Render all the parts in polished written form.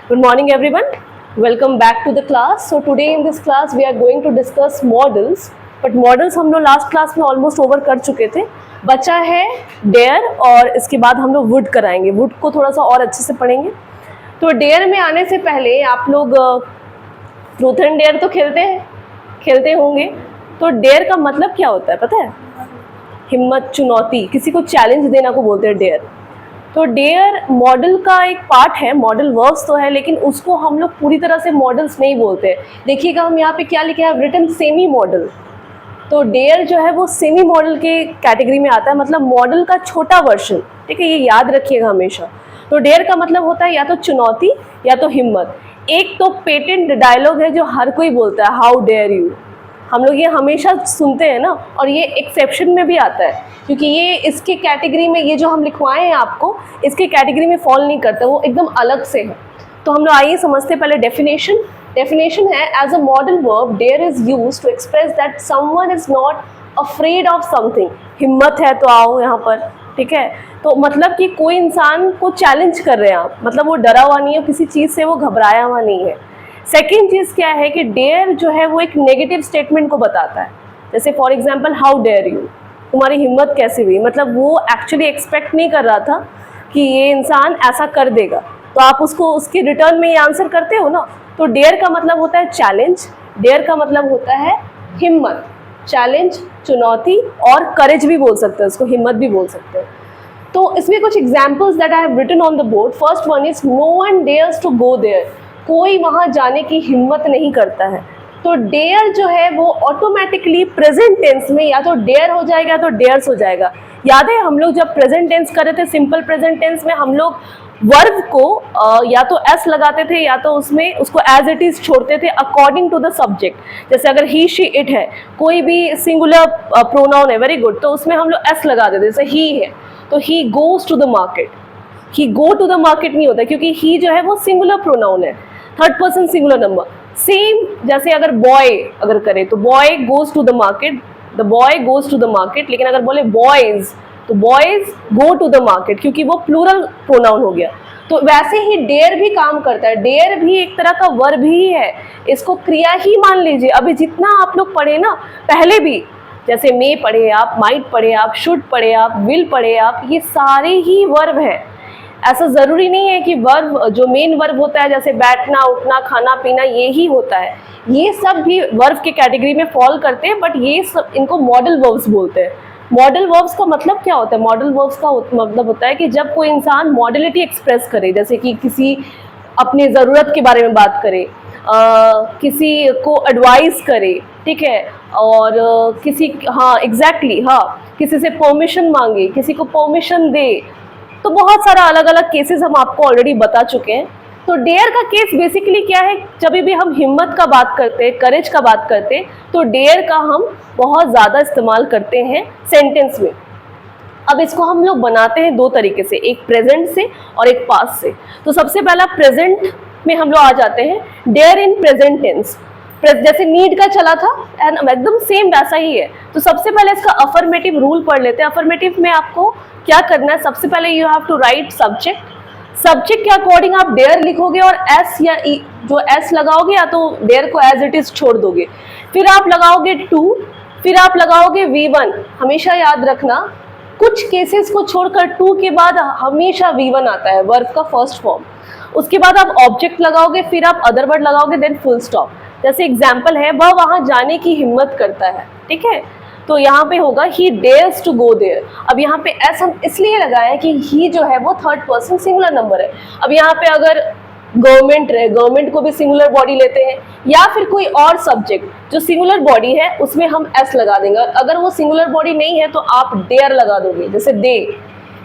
Good morning everyone. Welcome back to the class. So today in this class we are going to discuss models. But models हम लोग last class में almost over कर चुके थे. बचा है dare और इसके बाद हम लोग वुड कराएंगे. वुड को थोड़ा सा और अच्छे से पढ़ेंगे. तो डेयर में आने से पहले आप लोग ट्रूथ एंड डेयर तो खेलते होंगे. तो डेयर का मतलब क्या होता है पता है? हिम्मत, चुनौती, किसी को चैलेंज देना को बोलते हैं डेयर. तो डेयर मॉडल का एक पार्ट है. मॉडल वर्ब्स तो है लेकिन उसको हम लोग पूरी तरह से मॉडल्स नहीं बोलते. देखिएगा हम यहाँ पे क्या लिखे हैं, रिटन सेमी मॉडल. तो डेयर जो है वो सेमी मॉडल के कैटेगरी में आता है, मतलब मॉडल का छोटा वर्जन. ठीक है, ये याद रखिएगा हमेशा. तो डेयर का मतलब होता है या तो चुनौती या तो हिम्मत. एक तो पेटेंट डायलॉग है जो हर कोई बोलता है, हाउ डेयर यू. हम लोग ये हमेशा सुनते हैं ना, और ये एक्सेप्शन में भी आता है क्योंकि ये इसके कैटेगरी में, ये जो हम लिखवाए हैं आपको, इसके कैटेगरी में फॉल नहीं करता, वो एकदम अलग से है. तो हम लोग आइए समझते हैं पहले डेफिनेशन. डेफिनेशन है, as a modal verb dare is used to express that someone is not afraid of something. हिम्मत है तो आओ यहाँ पर. ठीक है, तो मतलब कि कोई इंसान को चैलेंज कर रहे हैं आप, मतलब वो डरा हुआ नहीं है, किसी चीज़ से वो घबराया हुआ नहीं है. सेकेंड चीज़ क्या है कि डेयर जो है वो एक नेगेटिव स्टेटमेंट को बताता है. जैसे for example, how dare you, तुम्हारी हिम्मत कैसे हुई. मतलब वो एक्चुअली एक्सपेक्ट नहीं कर रहा था कि ये इंसान ऐसा कर देगा, तो आप उसको उसके रिटर्न में ये आंसर करते हो ना. तो डेयर का मतलब होता है चैलेंज, डेयर का मतलब होता है हिम्मत. चैलेंज, चुनौती, और करेज भी बोल सकते हैं उसको, हिम्मत भी बोल सकते हैं. तो इसमें कुछ examples that I have written on the board. First one is, no one dares to go there. कोई वहाँ जाने की हिम्मत नहीं करता है. तो डेयर जो है वो ऑटोमेटिकली प्रेजेंट टेंस में या तो डेयर हो जाएगा या तो डेयर्स हो जाएगा. याद है हम लोग जब प्रेजेंट टेंस कर रहे थे, सिंपल प्रेजेंट टेंस में हम लोग वर्ब को या तो एस लगाते थे या तो उसमें उसको एज इट इज छोड़ते थे अकॉर्डिंग टू द सब्जेक्ट. जैसे अगर ही, शी, इट है, कोई भी सिंगुलर प्रोनाउन है, वेरी गुड, तो उसमें हम लोग एस लगा देते. जैसे ही है तो he goes to the market. He go to the market नहीं होता क्योंकि ही जो है वो सिंगुलर प्रोनाउन है, third person singular number. Same जैसे अगर बॉय अगर करे तो boy goes to the market, the boy goes to the market. लेकिन अगर बोले बॉयज तो boys go to the market क्योंकि वो प्लूरल प्रोनाउन हो गया. तो वैसे ही डेयर भी काम करता है. डेयर भी एक तरह का वर्ब ही है, इसको क्रिया ही मान लीजिए. अभी जितना आप लोग पढ़े ना पहले भी, जैसे मे पढ़े आप, माइट पढ़े आप, शुड पढ़े आप, विल पढ़े आप, ये सारे ही वर्ब है. ऐसा ज़रूरी नहीं है कि वर्ब जो मेन वर्ब होता है जैसे बैठना, उठना, खाना पीना, ये ही होता है. ये सब भी वर्ब के कैटेगरी में फॉल करते हैं, बट ये सब इनको मॉडल वर्ब्स बोलते हैं. मॉडल वर्ब्स का मतलब क्या होता है? मॉडल वर्ब्स का मतलब होता है कि जब कोई इंसान मॉडलिटी एक्सप्रेस करे, जैसे कि किसी अपनी ज़रूरत के बारे में बात करे, किसी को एडवाइस करे, ठीक है, और किसी, हाँ एग्जैक्टली, हाँ, किसी से परमिशन मांगे, किसी को परमिशन दे. तो बहुत सारा अलग अलग केसेस हम आपको ऑलरेडी बता चुके हैं. तो डेयर का केस बेसिकली क्या है, जब भी हम हिम्मत का बात करते हैं, करेज का बात करते हैं, तो डेयर का हम बहुत ज़्यादा इस्तेमाल करते हैं सेंटेंस में. अब इसको हम लोग बनाते हैं दो तरीके से, एक प्रेजेंट से और एक पास्ट से. तो सबसे पहला प्रेजेंट में हम लोग आ जाते हैं. डेयर इन प्रेजेंट टेंस, जैसे नीड का चला था, एकदम सेम वैसा ही है. तो सबसे पहले इसका अफर्मेटिव रूल पढ़ लेते हैं. अफर्मेटिव में आपको क्या करना है, सबसे पहले you have to write subject. Subject के अकॉर्डिंग आप डेयर लिखोगे और एस या ई, जो एस लगाओगे या तो डेयर को एज इट इज छोड़ दोगे. फिर आप लगाओगे टू, फिर आप लगाओगे V1. हमेशा याद रखना, कुछ केसेस को छोड़कर टू के बाद हमेशा V1 आता है, वर्ब का फर्स्ट फॉर्म. उसके बाद आप ऑब्जेक्ट लगाओगे, फिर आप अदर वर्ड लगाओगे, देन फुल स्टॉप. जैसे एग्जाम्पल है, वह वहाँ जाने की हिम्मत करता है. ठीक है, तो यहाँ पे होगा ही डेयर्स टू गो देयर. अब यहाँ पे एस हम इसलिए लगाए कि ही जो है वो थर्ड पर्सन सिंगुलर नंबर है. अब यहाँ पे अगर गवर्नमेंट रहे, गवर्नमेंट को भी सिंगुलर बॉडी लेते हैं, या फिर कोई और सब्जेक्ट जो सिंगुलर बॉडी है उसमें हम एस लगा देंगे. अगर वो सिंगुलर बॉडी नहीं है तो आप डेयर लगा दोगे. जैसे दे,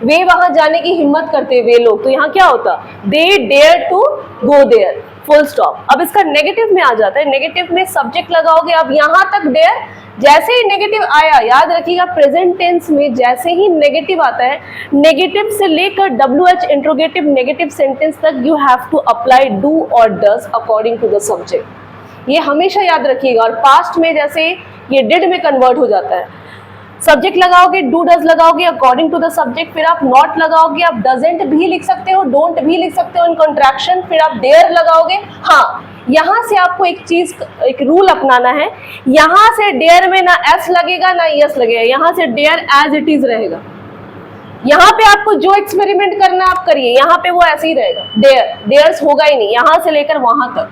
वे वहां जाने की हिम्मत करते वे लोग, तो यहाँ क्या होता, they dare to go there, full stop. अब इसका नेगेटिव में आ जाता है. नेगेटिव में सब्जेक्ट लगाओगे. अब यहाँ तक डेयर, जैसे ही नेगेटिव आया, याद रखिएगा प्रेजेंट टेंस में जैसे ही नेगेटिव आता है, नेगेटिव से लेकर WH इंट्रोगेटिव नेगेटिव सेंटेंस तक you have to apply do और does according to the subject. ये हमेशा याद रखिएगा. और पास्ट में जैसे ये डिड में कन्वर्ट हो जाता है. सब्जेक्ट लगाओगे, डू डज लगाओगे अकॉर्डिंग टू द सब्जेक्ट, फिर आप नॉट लगाओगे, आप डजेंट भी लिख सकते हो, डोंट भी लिख सकते हो इन कॉन्ट्रैक्शन, फिर आप देयर लगाओगे। हाँ, यहां से आपको एक चीज, एक रूल अपनाना है, यहां से डेयर में ना एस लगेगा ना यस लगेगा, यहां से डेयर एज इट इज रहेगा। यहाँ पे आपको जो एक्सपेरिमेंट करना आप करिए, यहाँ पे वो ऐसे ही रहेगा, डेयर्स होगा ही नहीं, यहां से लेकर वहां तक।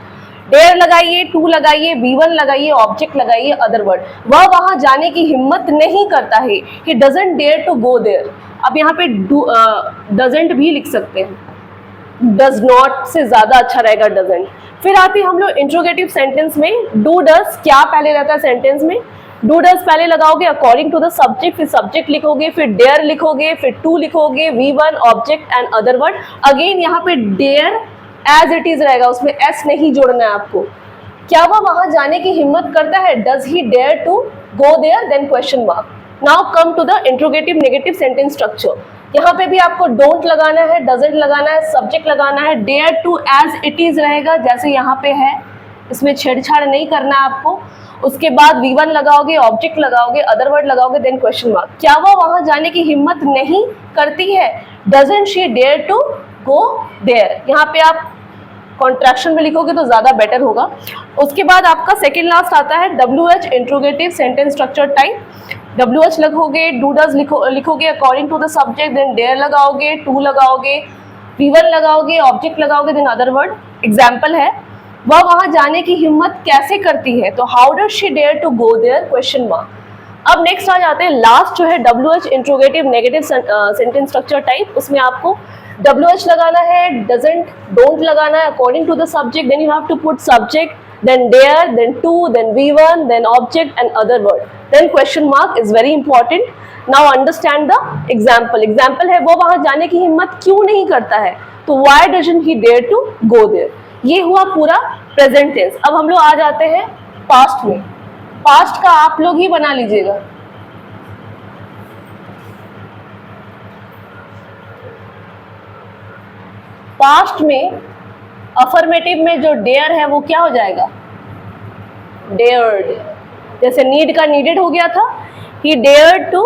डेयर लगाइए, टू लगाइए, V1 लगाइए, ऑब्जेक्ट लगाइए, अदर वर्ड। वह वहां जाने की हिम्मत नहीं करता है, he doesn't dare to go there. अब यहाँ पे डजंट भी लिख सकते हैं, डज नॉट से ज्यादा अच्छा रहेगा डजंट। फिर आते हम लोग इंट्रोगेटिव सेंटेंस में, डू डज क्या पहले रहता है सेंटेंस में, डू डज पहले लगाओगे अकॉर्डिंग टू द सब्जेक्ट, फिर सब्जेक्ट लिखोगे, फिर डेयर लिखोगे, फिर टू लिखोगे, V1 object and other word. Again यहाँ पे डेयर एज इट इज रहेगा, उसमें एस नहीं जोड़ना है आपको। क्या वह वहां जाने की हिम्मत करता है, does he dare to go there, then question mark. Now come to the interrogative negative sentence structure. यहाँ पे भी आपको डोंट लगाना है, डजंट लगाना है, सब्जेक्ट लगाना है, dare to as it is रहेगा जैसे यहाँ पे है, इसमें छेड़छाड़ नहीं करना है आपको। उसके बाद V1 लगाओगे, ऑब्जेक्ट लगाओगे, अदर वर्ड लगाओगे, देन क्वेश्चन मार्क। क्या वह वहां जाने की हिम्मत नहीं करती है, doesn't she dare to go there. यहाँ पे आप कॉन्ट्रैक्शन में लिखोगे तो ज्यादा बेटर होगा। उसके बाद आपका सेकेंड लास्ट आता है WH interrogative sentence structure type. WH लिखोगे, डू डज लिखोगे according to the subject, then dare लगाओगे, टू लगाओगे, V1 लगाओगे, ऑब्जेक्ट लगाओगे, देन अदर वर्ड। एग्जाम्पल है, वह वहां जाने की हिम्मत कैसे करती है, तो how does she dare to go there, question mark. अब नेक्स्ट आ जाते हैं लास्ट जो है WH interrogative negative sentence structure type. उसमें आपको WH लगाना है, डजंट, डोंट लगाना है according to the subject, then you have to put subject, then there, then to, then V1, then object and other word, then question mark is very important. Now understand the example. Example है, वो वहां जाने की हिम्मत क्यों नहीं करता है, तो why doesn't he dare to go there। ये हुआ पूरा प्रेजेंट टेंस। अब हम लोग आ जाते हैं पास्ट में। पास्ट का आप लोग ही बना लीजिएगा। पास्ट में अफर्मेटिव में जो डेयर है वो क्या हो जाएगा, डेयर्ड। जैसे नीड का नीडेड हो गया था, ही डेयर्ड टू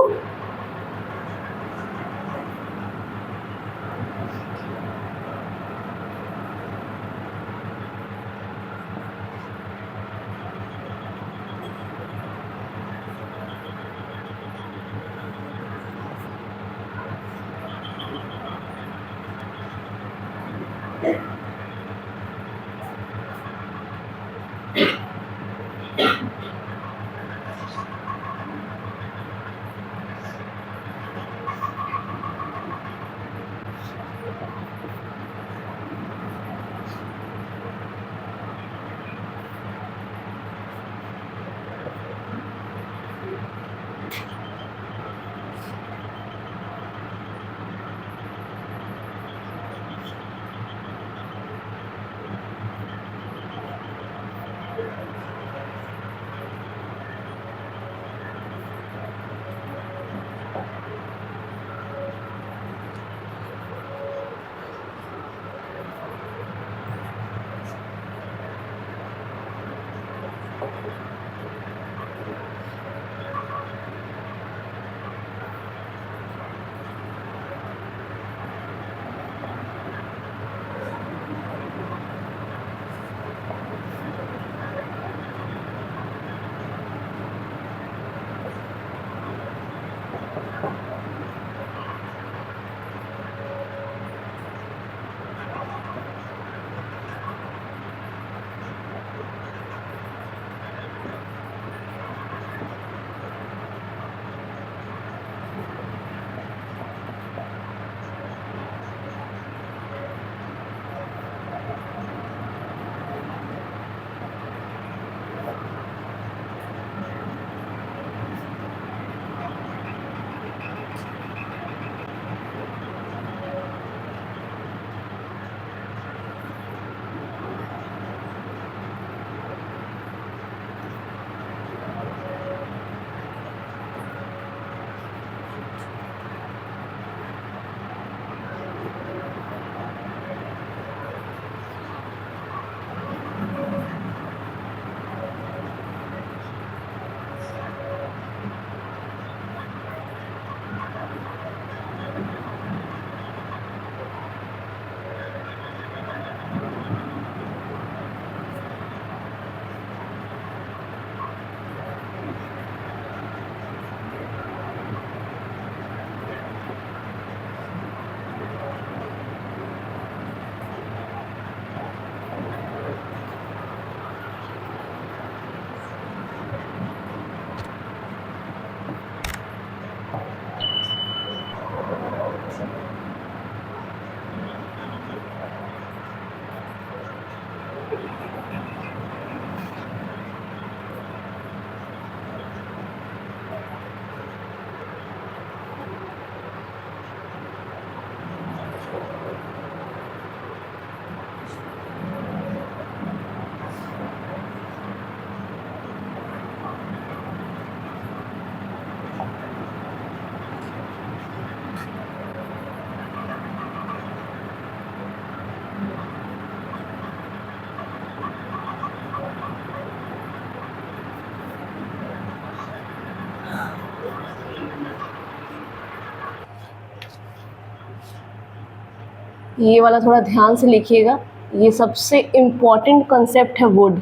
ये वाला थोड़ा ध्यान से लिखिएगा, ये सबसे इम्पॉर्टेंट कंसेप्ट है वुड,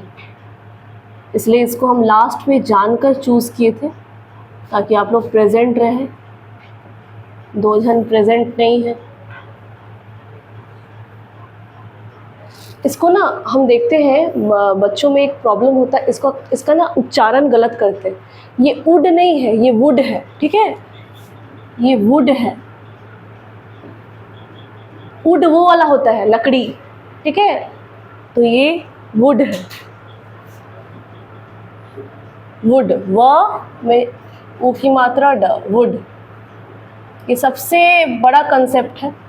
इसलिए इसको हम लास्ट में जानकर चूज़ किए थे ताकि आप लोग प्रेजेंट रहें। 2 जन प्रेजेंट नहीं है। इसको ना हम देखते हैं बच्चों में एक प्रॉब्लम होता है, इसका ना उच्चारण गलत करते हैं। ये वुड नहीं है, ये वुड है, ठीक है, ये वुड है। वुड वो वाला होता है लकड़ी, ठीक है, तो ये वुड है। वुड, व में ऊ की मात्रा ड, वुड। ये सबसे बड़ा कंसेप्ट है।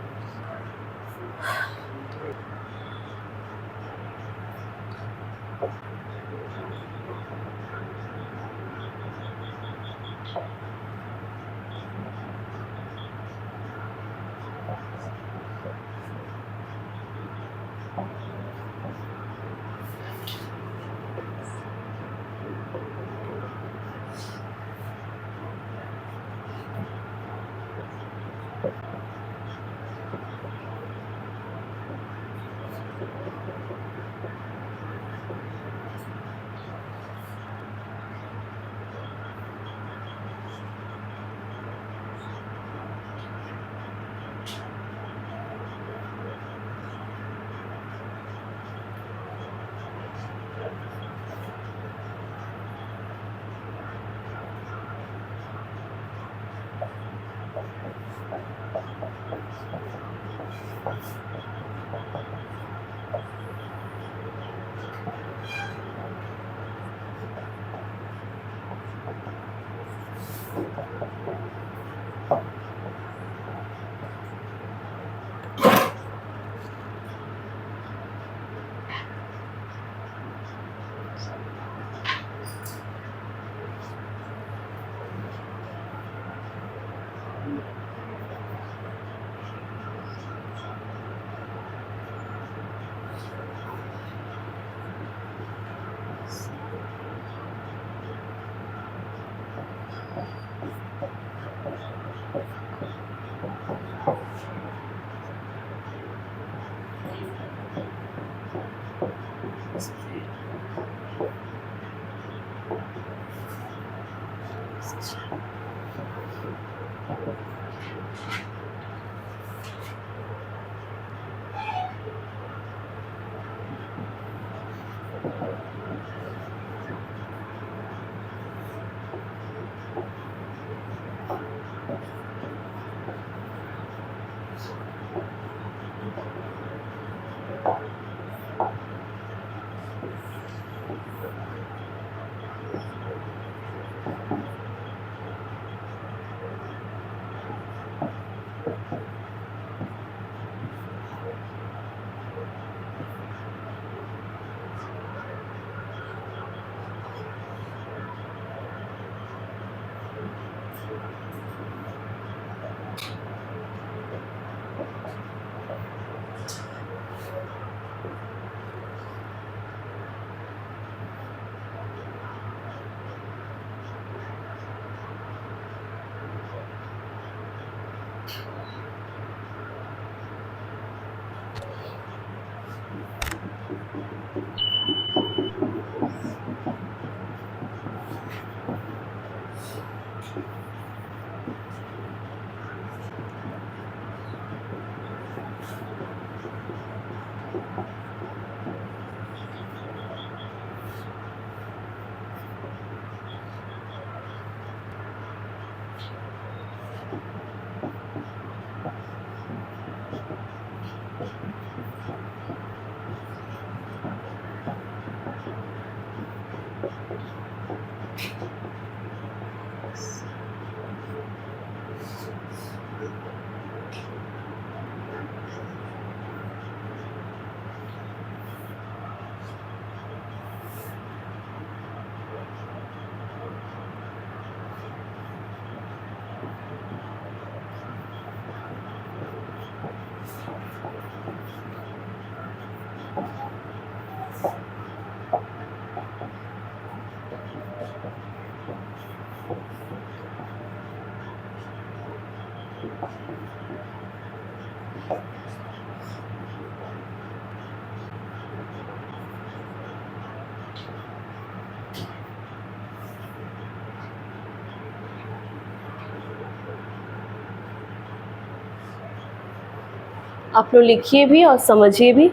आप लोग लिखिए भी और समझिए भी।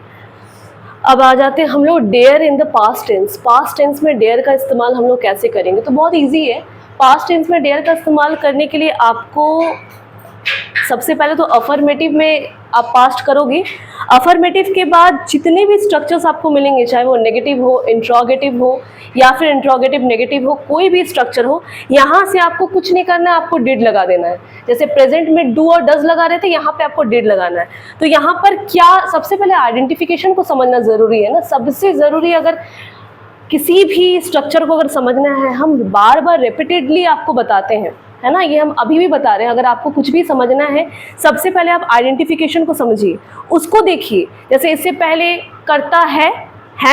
अब आ जाते हैं हम लोग dare in the past tense. Past tense में डेयर का इस्तेमाल हम लोग कैसे करेंगे, तो बहुत इजी है। पास्ट टेंस में डेयर का इस्तेमाल करने के लिए आपको सबसे पहले तो अफर्मेटिव में आप पास्ट करोगे। अफर्मेटिव के बाद जितने भी स्ट्रक्चर्स आपको मिलेंगे, चाहे वो नेगेटिव हो, इंट्रोगेटिव हो या फिर इंट्रोगेटिव नेगेटिव हो, कोई भी स्ट्रक्चर हो, यहाँ से आपको कुछ नहीं करना है, आपको डिड लगा देना है। जैसे प्रेजेंट में डू और डज लगा रहे थे, यहाँ पे आपको डिड लगाना है। तो यहाँ पर क्या, सबसे पहले आइडेंटिफिकेशन को समझना ज़रूरी है ना, सबसे ज़रूरी। अगर किसी भी स्ट्रक्चर को अगर समझना है, हम बार बार रिपीटेडली आपको बताते हैं, है ना, ये हम अभी भी बता रहे हैं। अगर आपको कुछ भी समझना है, सबसे पहले आप आइडेंटिफिकेशन को समझिए, उसको देखिए। जैसे इससे पहले करता है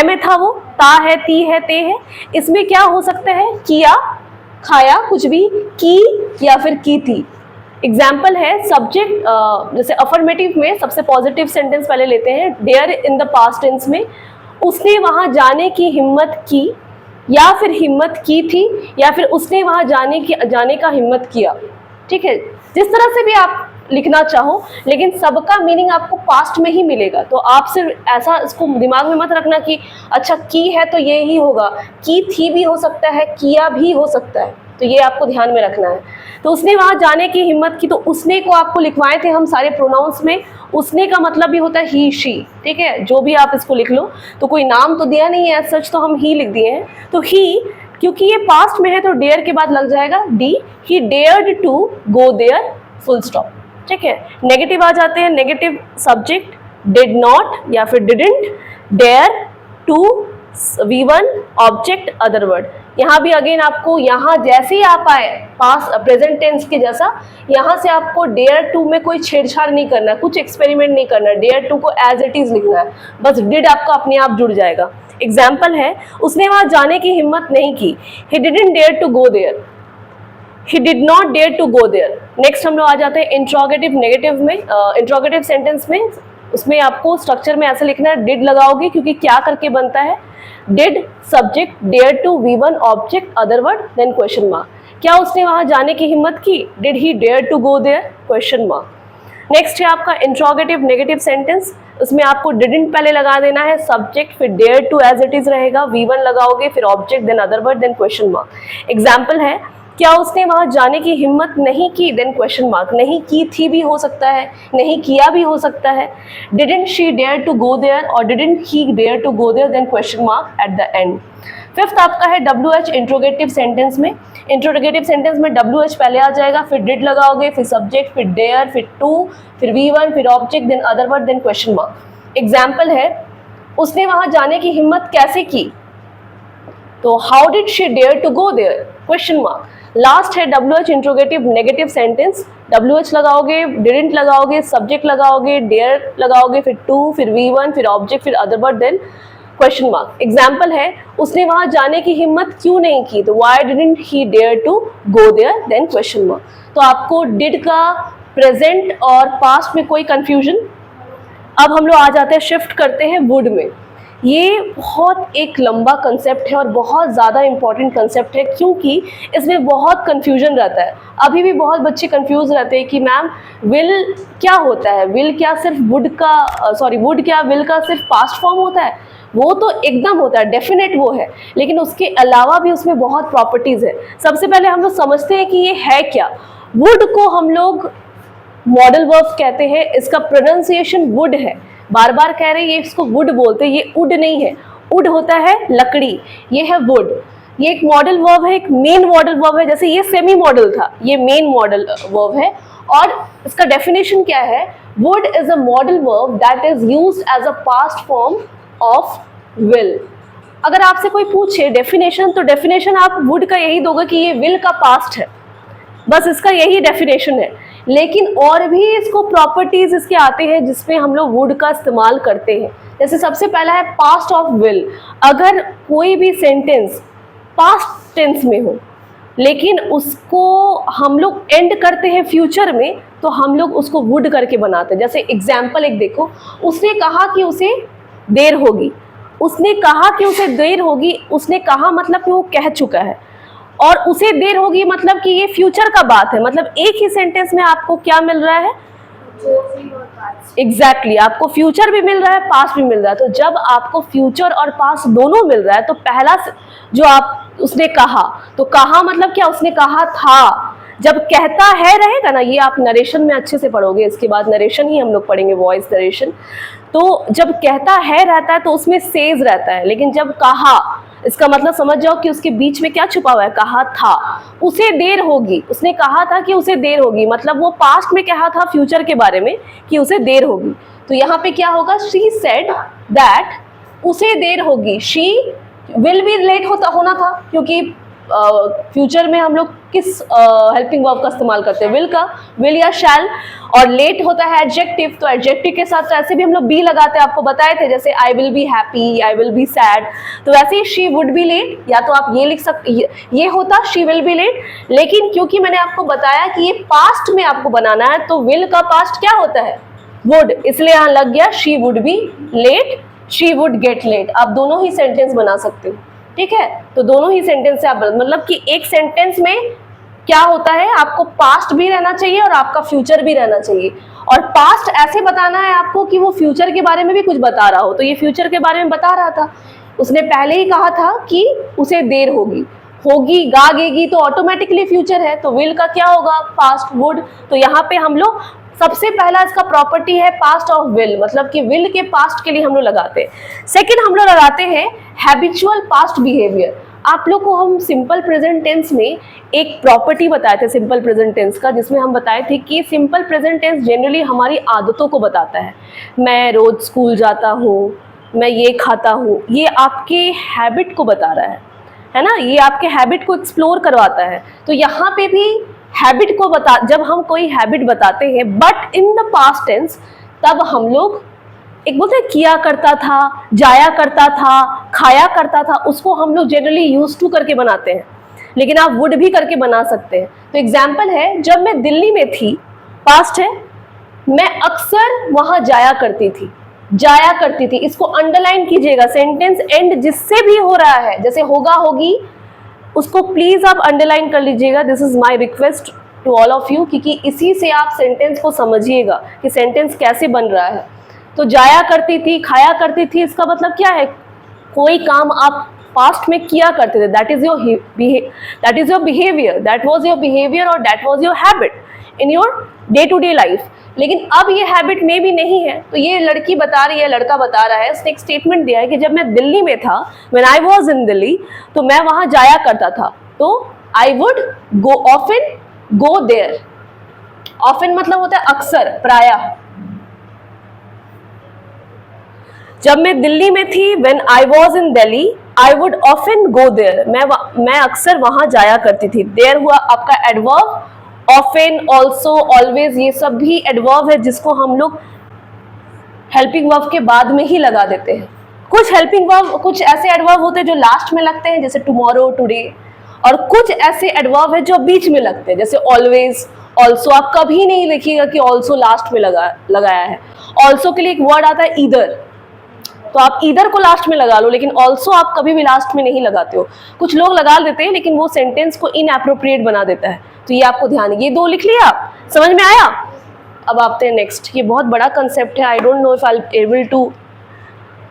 में था वो, ता है, ती है, ते है। इसमें क्या हो सकता है, किया, खाया, कुछ भी, की या फिर की थी। एग्जाम्पल है सब्जेक्ट, जैसे अफर्मेटिव में सबसे पॉजिटिव सेंटेंस पहले लेते हैं, dare in the past tense में उसने वहां जाने की हिम्मत की, या फिर हिम्मत की थी, या फिर उसने वहां जाने का हिम्मत किया। ठीक है, जिस तरह से भी आप लिखना चाहो, लेकिन सबका मीनिंग आपको पास्ट में ही मिलेगा। तो आप सिर्फ ऐसा इसको दिमाग में मत रखना कि अच्छा की है तो ये ही होगा, की थी भी हो सकता है, किया भी हो सकता है। तो ये आपको ध्यान में रखना है। तो उसने वहां जाने की हिम्मत की, तो उसने को आपको लिखवाए थे हम सारे प्रोनाउंस में। उसने का मतलब भी होता है ही, शी। ठीक है, जो भी आप इसको लिख लो, तो कोई नाम तो दिया नहीं है सच, तो हम ही लिख दिए हैं। तो ही, क्योंकि ये पास्ट में है तो डेयर के बाद लग जाएगा D. He dared to go there, full stop. ठीक है, नेगेटिव आ जाते हैं। नेगेटिव सब्जेक्ट डिड नॉट या फिर didn't, dare to V1 object other word. यहाँ भी अगेन आपको, यहाँ जैसे ही आप आए पास प्रेजेंट टेंस के जैसा, यहाँ से आपको डेयर टू में कोई छेड़छाड़ नहीं करना है, कुछ एक्सपेरिमेंट नहीं करना है। डेयर टू को एज इट इज लिखना है, बस डिड आपका अपने आप जुड़ जाएगा। एग्जाम्पल है, उसने वहां जाने की हिम्मत नहीं की, he didn't dare to go there, he did not dare to go there. Next हम लोग आ जाते हैं इंट्रोगेटिव नेगेटिव में, इंट्रोगेटिव सेंटेंस में। उसमें आपको स्ट्रक्चर में ऐसा लिखना है, डिड लगाओगे क्योंकि क्या करके बनता है, did subject dare to V1 object other word then question mark. क्या उसने वहां जाने की हिम्मत की, did he dare to go there, question mark. Next है आपका इंट्रोगेटिव नेगेटिव सेंटेंस। उसमें आपको डिडंट पहले लगा देना है, सब्जेक्ट फिर dare to as it is रहेगा, V1 लगाओगे फिर object then other word then question mark. Example है, क्या उसने वहां जाने की हिम्मत नहीं की, देन क्वेश्चन मार्क। नहीं की थी भी हो सकता है, नहीं किया भी हो सकता है। Didn't she dare to go there और didn't he dare to go there, then question mark at the end. Fifth आपका है WH इंट्रोगेटिव सेंटेंस में। इंट्रोगेटिव सेंटेंस में WH पहले आ जाएगा, फिर डिड लगाओगे, फिर सब्जेक्ट, फिर डेयर, फिर टू, फिर V1, फिर object, then other word, then question mark. Example है, उसने वहां जाने की हिम्मत कैसे की, तो how did she dare to go there, question mark. Last है WH interrogative negative sentence. WH लगाओगे, डिडंट लगाओगे, सब्जेक्ट लगाओगे, डेयर लगाओगे, फिर टू, फिर V1, फिर ऑब्जेक्ट, फिर other word, then question mark. Example है, उसने वहां जाने की हिम्मत क्यों नहीं की, तो why didn't he dare to go there, then question mark. तो आपको डिड का प्रेजेंट और पास्ट में कोई कंफ्यूजन। अब हम लोग आ जाते हैं, शिफ्ट करते हैं वुड में। ये बहुत एक लंबा कंसेप्ट है और बहुत ज़्यादा इंपॉर्टेंट कंसेप्ट है, क्योंकि इसमें बहुत कंफ्यूजन रहता है। अभी भी बहुत बच्चे कंफ्यूज रहते हैं कि मैम विल क्या होता है, विल क्या सिर्फ वुड का, वुड क्या विल का सिर्फ पास्ट फॉर्म होता है। वो तो एकदम होता है, डेफिनेट वो है, लेकिन उसके अलावा भी उसमें बहुत प्रॉपर्टीज़ है। सबसे पहले हम लोग समझते हैं कि ये है क्या। वुड को हम लोग मॉडल वर्ब कहते हैं, इसका प्रोनाउंसिएशन वुड है। बार बार कह रहे हैं ये इसको वुड बोलते हैं, ये वुड नहीं है। वुड होता है लकड़ी, ये है वुड। ये एक मॉडल वर्ब है, एक मेन मॉडल वर्ब है। जैसे ये सेमी मॉडल था, ये मेन मॉडल वर्ब है। और इसका डेफिनेशन क्या है, would is a modal verb that is used as a past form of will. अगर आपसे कोई पूछे डेफिनेशन, तो डेफिनेशन आप वुड का यही दोगे कि ये विल का पास्ट है, बस इसका यही डेफिनेशन है। लेकिन और भी इसको प्रॉपर्टीज इसके आते हैं जिसमें हम लोग वुड का इस्तेमाल करते हैं। जैसे सबसे पहला है पास्ट ऑफ विल। अगर कोई भी सेंटेंस पास्ट टेंस में हो लेकिन उसको हम लोग एंड करते हैं फ्यूचर में, तो हम लोग उसको वुड करके बनाते हैं। जैसे एग्जाम्पल एक देखो, उसने कहा कि उसे देर होगी, उसने कहा कि उसे देर होगी, उसने कहा मतलब कि वो कह चुका है, और उसे देर होगी मतलब कि ये फ्यूचर का बात है। मतलब एक ही सेंटेंस में आपको क्या मिल रहा है, एग्जैक्टली आपको फ्यूचर भी मिल रहा है, पास्ट भी मिल रहा है। तो जब आपको फ्यूचर और पास्ट दोनों मिल रहा है तो पहला जो आप उसने कहा, तो कहा मतलब क्या, उसने कहा था। जब कहता है रहेगा ना, ये आप नरेशन में अच्छे से पढ़ोगे, इसके बाद नरेशन ही हम लोग पढ़ेंगे, वॉइस नरेशन। तो जब कहता है रहता है तो उसमें सेज रहता है, लेकिन जब कहा, इसका मतलब समझ जाओ कि उसके बीच में क्या छुपा हुआ है, कहा था, उसे देर होगी। उसने कहा था कि उसे देर होगी, मतलब वो पास्ट में कहा था फ्यूचर के बारे में कि उसे देर होगी। तो यहाँ पे क्या होगा, शी सेड दैट, उसे देर होगी। शी विल बी लेट होना था, क्योंकि फ्यूचर में हम लोग किस हेल्पिंग वर्ब का इस्तेमाल करते हैं, विल का, विल या शैल। और लेट होता है एडजेक्टिव, तो एडजेक्टिव के साथ ऐसे भी हम लोग बी लगाते हैं, आपको बताए थे, जैसे I will be happy, I will be sad. तो वैसे ही शी वुड बी लेट, या तो आप ये लिख सकते, ये होता शी विल बी लेट, लेकिन क्योंकि मैंने आपको बताया कि ये पास्ट में आपको बनाना है, तो विल का पास्ट क्या होता है, वुड, इसलिए यहाँ लग गया she would be late, she would get late. आप दोनों ही सेंटेंस बना सकते हो, ठीक है। तो दोनों ही सेंटेंस से आप, मतलब कि एक सेंटेंस में क्या होता है, आपको पास्ट भी रहना चाहिए और आपका फ्यूचर भी रहना चाहिए। और पास्ट ऐसे बताना है आपको कि वो फ्यूचर के बारे में भी कुछ बता रहा हो। तो ये फ्यूचर के बारे में बता रहा था, उसने पहले ही कहा था कि उसे देर होगी, होगी गागेगी तो ऑटोमेटिकली फ्यूचर है, तो विल का क्या होगा, पास्ट, वुड। तो यहाँ पे हम लोग सबसे पहला इसका प्रॉपर्टी है पास्ट ऑफ विल, मतलब कि विल के पास्ट के लिए हम लोग लगाते हैं। सेकंड हम लोग लगाते हैं हैबिचुअल पास्ट बिहेवियर। आप लोग को हम सिंपल प्रेजेंट टेंस में एक प्रॉपर्टी बताए थे सिंपल प्रेजेंट टेंस का, जिसमें हम बताए थे कि सिंपल प्रेजेंट टेंस जनरली हमारी आदतों को बताता है। मैं रोज स्कूल जाता हूँ, मैं ये खाता हूँ, ये आपके हैबिट को बता रहा है ना, ये आपके हैबिट को एक्सप्लोर करवाता है। तो यहाँ पे भी हैबिट को जब हम कोई हैबिट बताते हैं but in the past tense, तब हम लोग एक बोलते हैं किया करता था, जाया करता था, खाया करता था, उसको हम लोग जनरली यूज टू करके बनाते हैं, लेकिन आप वुड भी करके बना सकते हैं। तो एग्जाम्पल है, जब मैं दिल्ली में थी, पास्ट है, मैं अक्सर वहां जाया करती थी, जाया करती थी, इसको अंडरलाइन कीजिएगा। सेंटेंस एंड जिससे भी हो रहा है, जैसे होगा, होगी, उसको प्लीज आप अंडरलाइन कर लीजिएगा। This is my request to all of you, क्योंकि इसी से आप सेंटेंस को समझिएगा कि सेंटेंस कैसे बन रहा है। तो जाया करती थी, खाया करती थी, इसका मतलब क्या है, कोई काम आप पास्ट में किया करते थे, that is your behaviour, that was your behaviour और that was your habit in your day to day life. लेकिन अब ये हैबिट में भी नहीं है। तो ये लड़की बता रही है, लड़का बता रहा है, उसने एक स्टेटमेंट दिया है कि जब मैं दिल्ली में था, when I was in Delhi, तो मैं वहां जाया करता था, तो I would go often, go there. Often मतलब होता है अक्सर, प्रायः। जब मैं दिल्ली में थी, when I was in Delhi, I would often go there, मैं अक्सर वहां जाया करती थी। देयर हुआ आपका एडवर्ब, ऑफन, ऑल्सो, ऑलवेज, ये सब भी एडवर्ब है जिसको हम लोग हेल्पिंग वर्ब के बाद में ही लगा देते हैं। कुछ हेल्पिंग वर्ब, कुछ ऐसे एडवर्ब होते हैं जो लास्ट में लगते हैं, जैसे टुमारो, टुडे, और कुछ ऐसे एडवर्ब है जो बीच में लगते हैं, जैसे ऑलवेज, ऑल्सो। आप कभी नहीं लिखिएगा कि ऑल्सो लास्ट में लगाया है। ऑल्सो के लिए एक वर्ड आता है ईदर, तो आप ईदर को लास्ट में लगा लो, लेकिन ऑल्सो आप कभी भी लास्ट में नहीं लगाते हो। कुछ लोग लगा देते हैं, लेकिन वो सेंटेंस को इनएप्रोप्रिएट बना देता है। तो ये आपको ध्यान है। ये दो लिख लिया, आप समझ में आया। अब आते हैं नेक्स्ट। ये बहुत बड़ा कंसेप्ट है, I don't know if I able to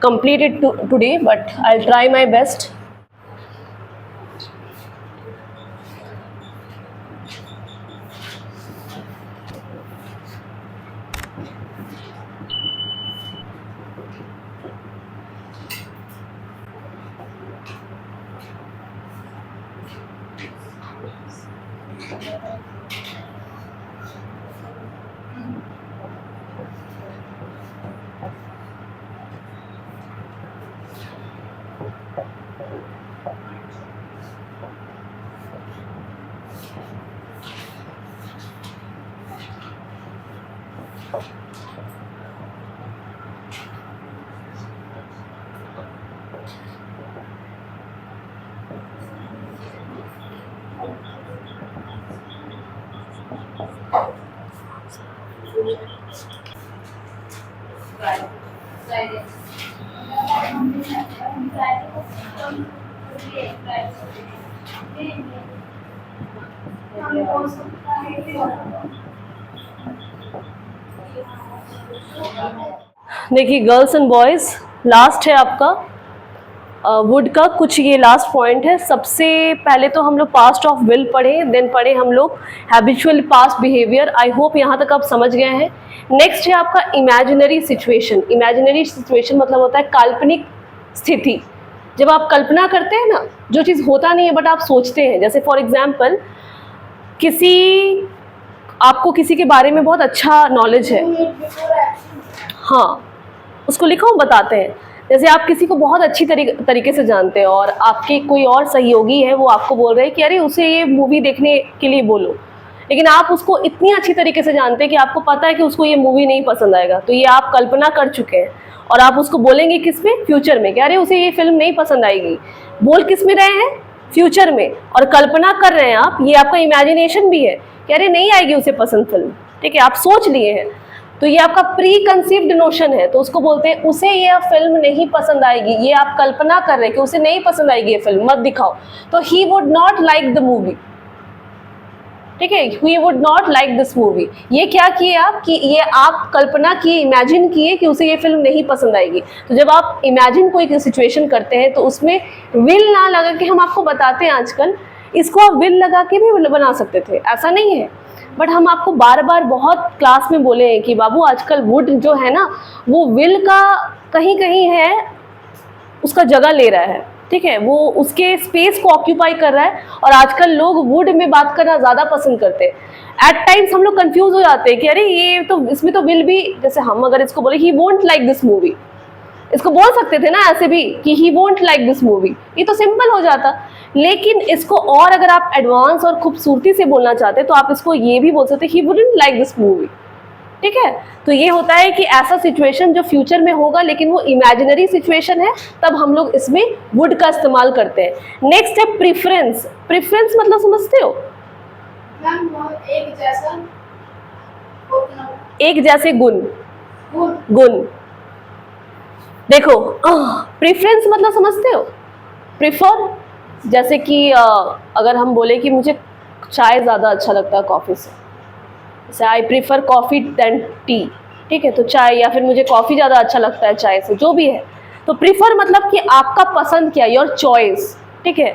complete it today, but I try my best. देखिए गर्ल्स एंड बॉयज, लास्ट है आपका वुड का कुछ ये लास्ट पॉइंट है। सबसे पहले तो हम लोग पास्ट ऑफ विल पढ़े, देन पढ़े हम लोग habitual past behaviour. I hope यहाँ तक आप समझ गए हैं। नेक्स्ट है आपका इमेजिनरी सिचुएशन। इमेजिनरी सिचुएशन मतलब होता है काल्पनिक स्थिति। जब आप कल्पना करते हैं ना, जो चीज़ होता नहीं है बट आप सोचते हैं, जैसे फॉर एग्जाम्पल आपको किसी के बारे में बहुत अच्छा नॉलेज है, हाँ उसको लिखो, बताते हैं। जैसे आप किसी को बहुत अच्छी तरीके से जानते हैं और आपके कोई और सहयोगी है, वो आपको बोल रहे हैं कि अरे उसे ये मूवी देखने के लिए बोलो, लेकिन आप उसको इतनी अच्छी तरीके से जानते हैं कि आपको पता है कि उसको ये मूवी नहीं पसंद आएगा। तो ये आप कल्पना कर चुके हैं और आप उसको बोलेंगे किस में, फ्यूचर में, कि अरे उसे ये फिल्म नहीं पसंद आएगी। बोल किस में रहे हैं, फ्यूचर में, और कल्पना कर रहे हैं आप, ये आपका इमेजिनेशन भी है कि अरे नहीं आएगी उसे पसंद फिल्म, ठीक है, आप सोच लिए हैं। तो ये आपका प्री कंसीव्ड नोशन है, तो उसको बोलते हैं उसे ये फिल्म नहीं पसंद आएगी। ये आप कल्पना कर रहे हैं कि उसे नहीं पसंद आएगी ये फिल्म, मत दिखाओ। तो he would not like the movie, ठीक है, he would not like this movie. ये क्या किए आप कि ये आप कल्पना किए, इमेजिन किए कि उसे ये फिल्म नहीं पसंद आएगी। तो जब आप इमेजिन कोई सिचुएशन करते हैं तो उसमें विल ना लगा के, हम आपको बताते हैं आजकल इसको आप विल लगा के भी बना सकते थे, ऐसा नहीं है, बट हम आपको बार बार बहुत क्लास में बोले हैं कि बाबू आजकल वुड जो है ना वो विल का कहीं कहीं है, उसका जगह ले रहा है, ठीक है, वो उसके स्पेस को ऑक्यूपाई कर रहा है। और आजकल लोग वुड में बात करना ज़्यादा पसंद करते हैं। एट टाइम्स हम लोग कंफ्यूज हो जाते हैं कि अरे ये तो, इसमें तो विल भी, जैसे हम अगर इसको बोले he won't like this movie, इसको बोल सकते थे ना ऐसे भी कि he won't like this movie, ये तो सिंपल हो जाता। लेकिन इसको और अगर आप एडवांस और खूबसूरती से बोलना चाहते तो आप इसको ये भी बोल सकते ही वुडंट लाइक दिस मूवी, ठीक है। तो ये होता है कि ऐसा सिचुएशन जो फ्यूचर में होगा लेकिन वो इमेजिनरी सिचुएशन है, तब हम लोग इसमें वुड का इस्तेमाल करते हैं। नेक्स्ट है प्रिफरेंस। प्रिफरेंस मतलब समझते हो, एक जैसे गुण, गुण। देखो प्रिफरेंस मतलब समझते हो, प्रिफर, जैसे कि अगर हम बोले कि मुझे चाय ज़्यादा अच्छा लगता है कॉफ़ी से, जैसे I prefer coffee than tea, ठीक है, तो चाय, या फिर मुझे कॉफ़ी ज़्यादा अच्छा लगता है चाय से, जो भी है। तो प्रीफर मतलब कि आपका पसंद क्या, योर चॉइस, ठीक है।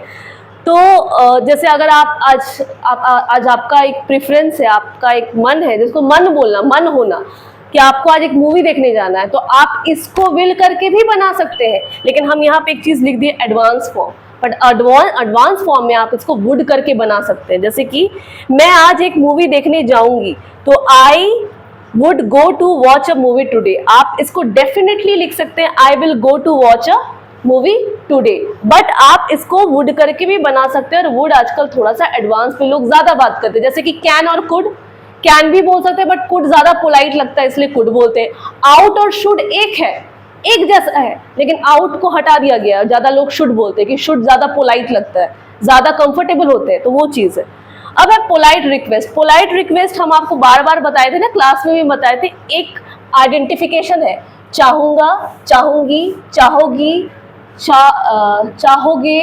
तो जैसे अगर आप आज आपका एक प्रेफरेंस है, आपका एक मन है, जिसको मन बोलना, मन होना, कि आपको आज एक मूवी देखने जाना है, तो आप इसको विल करके भी बना सकते हैं। लेकिन हम यहाँ पे एक चीज़ लिख दिए advance form, but advance form में आप इसको वुड करके बना सकते हैं। जैसे कि मैं आज एक मूवी देखने जाऊंगी, तो I would go to watch a movie today. आप इसको डेफिनेटली लिख सकते हैं I will go to watch a movie today, but आप इसको वुड करके भी बना सकते हैं। और वुड आजकल थोड़ा सा एडवांस पे लोग ज्यादा बात करते हैं, जैसे कि कैन और कुड। कैन भी बोल सकते हैं बट कुड ज्यादा पोलाइट लगता है इसलिए कुड बोलते हैं। आउट और शुड एक है, एक जैसा है, लेकिन आउट को हटा दिया गया है, ज्यादा लोग शुड बोलते हैं कि शुड ज्यादा पोलाइट लगता है, ज्यादा कंफर्टेबल होते हैं, तो वो चीज है। अब है पोलाइट रिक्वेस्ट। पोलाइट रिक्वेस्ट हम आपको बार बार बताए थे ना, क्लास में भी बताए थे, एक आइडेंटिफिकेशन है, चाहूंगा, चाहूंगी, चाहोगी, चाहोगे,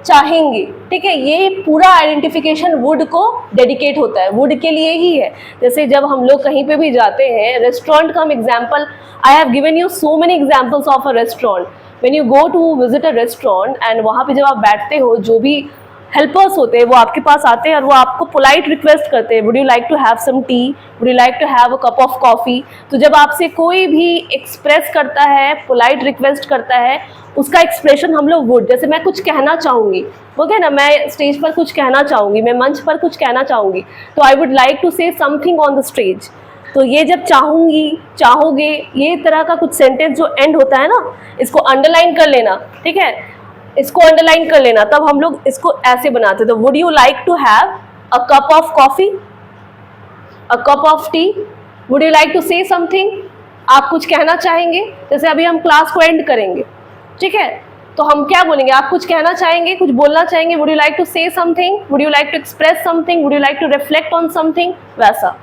चाहेंगे, ठीक है। ये पूरा आइडेंटिफिकेशन वुड को डेडिकेट होता है, वुड के लिए ही है। जैसे जब हम लोग कहीं पे भी जाते हैं, रेस्टोरेंट का हम example, I have given you so many examples of a restaurant. When you go to visit a restaurant and वहाँ पे जब आप बैठते हो, जो भी हेल्पर्स होते हैं वो आपके पास आते हैं और वो आपको पोलाइट रिक्वेस्ट करते हैं, would you like to have some tea, would you like to have a cup of coffee. तो जब आपसे कोई भी एक्सप्रेस करता है, पोलाइट रिक्वेस्ट करता है, उसका एक्सप्रेशन हम लोग वुड, जैसे मैं कुछ कहना चाहूँगी, ओके ना, मैं स्टेज पर कुछ कहना चाहूँगी, मैं मंच पर कुछ कहना चाहूँगी, तो I would like to say something on the stage. तो ये जब चाहूँगी, चाहोगे, ये तरह का कुछ सेंटेंस जो एंड होता है ना, इसको अंडरलाइन कर लेना, ठीक है, इसको अंडरलाइन कर लेना, तब हम लोग इसको ऐसे बनाते। तो would you like to have a cup of coffee, a cup of tea, would you like to say something, आप कुछ कहना चाहेंगे। जैसे अभी हम क्लास को एंड करेंगे, ठीक है, तो हम क्या बोलेंगे, आप कुछ कहना चाहेंगे, कुछ बोलना चाहेंगे, would you like to say something, would you like to express something, would you like to reflect on something, वैसा।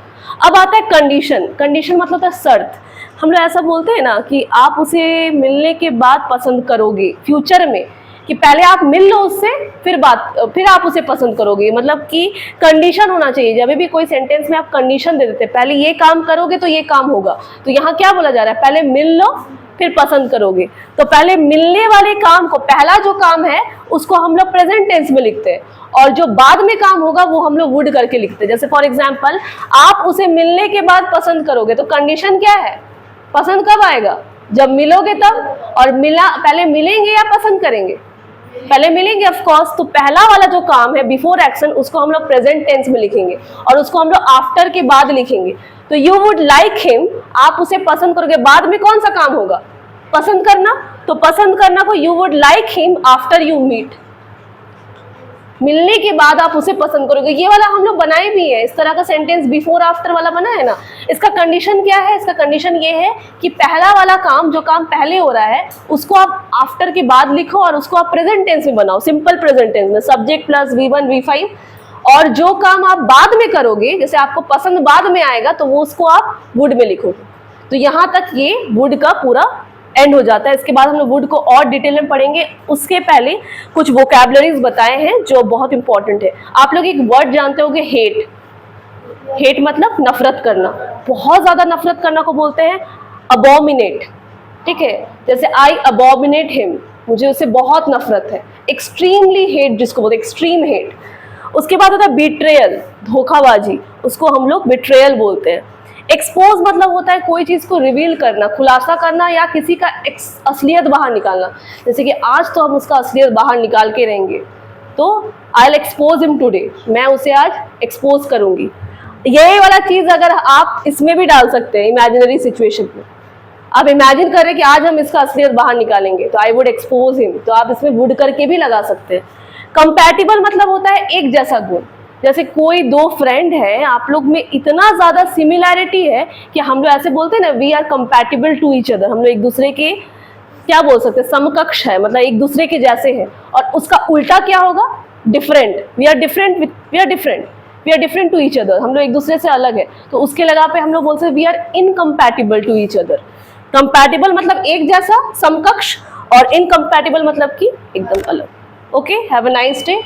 अब आता है कंडीशन। कंडीशन मतलब है शर्त। हम लोग ऐसा बोलते हैं ना कि आप उसे मिलने के बाद पसंद करोगे, फ्यूचर में, कि पहले आप मिल लो उससे, फिर आप उसे पसंद करोगे। मतलब कि कंडीशन होना चाहिए। जब भी कोई सेंटेंस में आप कंडीशन दे देते हैं, पहले ये काम करोगे तो ये काम होगा, तो यहाँ क्या बोला जा रहा है, पहले मिल लो फिर पसंद करोगे। तो पहले मिलने वाले काम को, पहला जो काम है उसको हम लोग प्रेजेंट टेंस में लिखते हैं, और जो बाद में काम होगा वो हम लोग वुड करके लिखते हैं। जैसे फॉर एग्जाम्पल, आप उसे मिलने के बाद पसंद करोगे, तो कंडीशन क्या है, पसंद कब आएगा, जब मिलोगे तब। और पहले मिलेंगे या पसंद करेंगे, पहले मिलेंगे ऑफ कोर्स। तो पहला वाला जो काम है बिफोर एक्शन, उसको हम लोग प्रेजेंट टेंस में लिखेंगे, और उसको हम लोग आफ्टर के बाद लिखेंगे। तो यू वुड लाइक हिम, आप उसे पसंद करोगे, बाद में कौन सा काम होगा, पसंद करना। तो पसंद करना को you would like him after you meet, मिलने के बाद आप उसे पसंद करोगे। ये वाला हम लोग बनाए भी है, इस तरह का सेंटेंस बिफोर आफ्टर वाला बना है ना। इसका कंडीशन क्या है, इसका कंडीशन ये है कि पहला वाला काम, जो काम पहले हो रहा है, उसको आप आफ्टर के बाद लिखो, और उसको आप प्रेजेंट टेंस में बनाओ, सिंपल प्रेजेंट टेंस में, सब्जेक्ट प्लस V1 V5। और जो काम आप बाद में करोगे, जैसे आपको पसंद बाद में आएगा, तो वो उसको आप वुड में लिखोगे। तो यहाँ तक ये वुड का पूरा एंड हो जाता है। इसके बाद हम लोग वुड को और डिटेल में पढ़ेंगे। उसके पहले कुछ वोकैबुलरीज बताए हैं जो बहुत इंपॉर्टेंट है। आप लोग एक वर्ड जानते होंगे, हेट। हेट मतलब नफरत करना, बहुत ज्यादा नफरत करना को बोलते हैं अबोमिनेट, ठीक है। जैसे आई अबोमिनेट हिम, मुझे उससे बहुत नफरत है। एक्सट्रीमली हेट जिसको बोलते हैं, एक्सट्रीम हेट। उसके बाद होता है बिट्रेयल, धोखाबाजी, उसको हम लोग बिट्रेयल बोलते हैं। एक्सपोज मतलब होता है कोई चीज को रिवील करना, खुलासा करना, या किसी का असलियत बाहर निकालना। जैसे कि आज तो हम उसका असलियत बाहर निकाल के रहेंगे, तो I will expose him today, मैं उसे आज एक्सपोज करूंगी। यही वाला चीज अगर आप इसमें भी डाल सकते हैं, इमेजिनरी सिचुएशन में। आप इमेजिन करें कि आज हम इसका असलियत बाहर निकालेंगे, तो आई वुड एक्सपोज हिम, तो आप इसमें वुड करके भी लगा सकते हैं। कंपैटिबल मतलब होता है एक जैसा गुण। जैसे कोई दो फ्रेंड है, आप लोग में इतना ज्यादा सिमिलैरिटी है कि हम लोग ऐसे बोलते हैं ना, we are compatible to each other, हम लोग एक दूसरे के क्या बोल सकते हैं, समकक्ष है, मतलब एक दूसरे के जैसे हैं। और उसका उल्टा क्या होगा, different, we are different to each other, हम लोग एक दूसरे से अलग है। तो उसके लगा पे हम लोग बोलते हैं we are incompatible to each other. Compatible मतलब एक जैसा, समकक्ष, और इनकम्पैटिबल मतलब कि एकदम अलग। Okay, have a nice day.